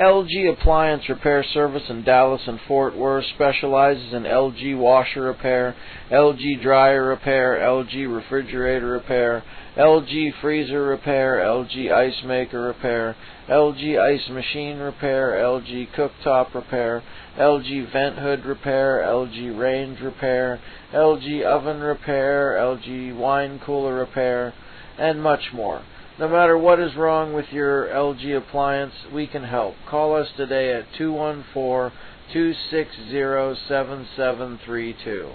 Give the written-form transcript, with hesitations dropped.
LG Appliance Repair Service in Dallas and Fort Worth specializes in LG washer repair, LG dryer repair, LG refrigerator repair, LG freezer repair, LG ice maker repair, LG ice machine repair, LG cooktop repair, LG vent hood repair, LG range repair, LG oven repair, LG wine cooler repair, and much more. No matter what is wrong with your LG appliance, we can help. Call us today at 214-260-7732.